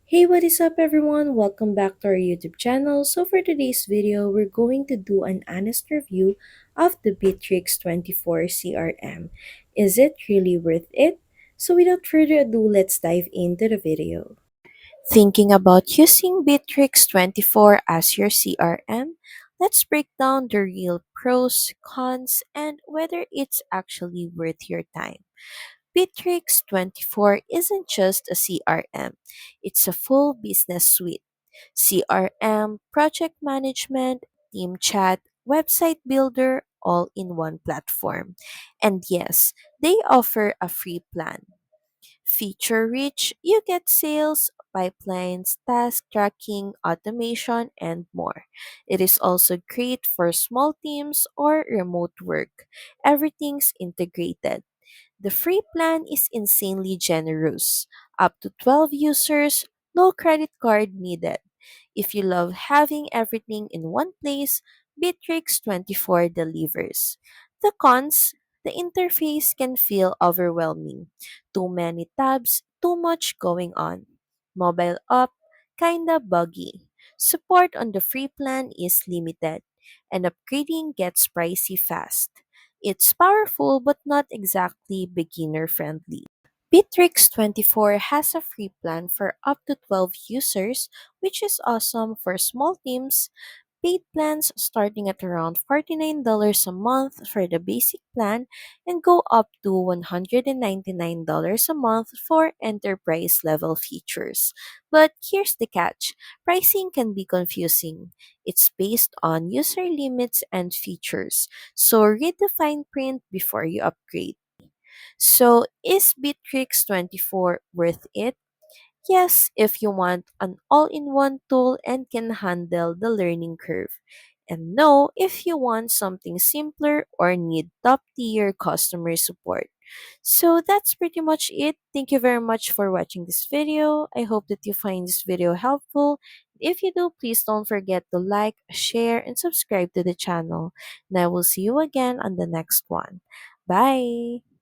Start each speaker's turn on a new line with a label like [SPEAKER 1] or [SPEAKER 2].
[SPEAKER 1] Hey, what is up everyone? Welcome back to our YouTube channel. So for today's video, we're going to do an honest review of the Bitrix24 CRM. Is it really worth it? So without further ado, let's dive into the video. Thinking about using Bitrix24 as your CRM? Let's break down the real pros, cons, and whether it's actually worth your time. Bitrix24 isn't just a CRM, it's a full business suite. CRM, project management, team chat, website builder, all in one platform. And yes, they offer a free plan. Feature rich, you get sales, pipelines, task tracking, automation, and more. It is also great for small teams or remote work. Everything's integrated. The free plan is insanely generous. Up to 12 users, no credit card needed. If you love having everything in one place, Bitrix24 delivers. The cons, the interface can feel overwhelming. Too many tabs, too much going on. Mobile app, kinda buggy. Support on the free plan is limited, and upgrading gets pricey fast. It's powerful but not exactly beginner friendly. Bitrix24 has a free plan for up to 12 users, which is awesome for small teams. Paid plans starting at around $49 a month for the basic plan and go up to $199 a month for enterprise level features. But here's the catch, pricing can be confusing. It's based on user limits and features, so read the fine print before you upgrade. So, is Bitrix24 worth it? Yes, if you want an all in one tool and can handle the learning curve. And no, if you want something simpler or need top tier customer support. So that's pretty much it. Thank you very much for watching this video. I hope that you find this video helpful. If you do, please don't forget to like, share, and subscribe to the channel. And I will see you again on the next one. Bye!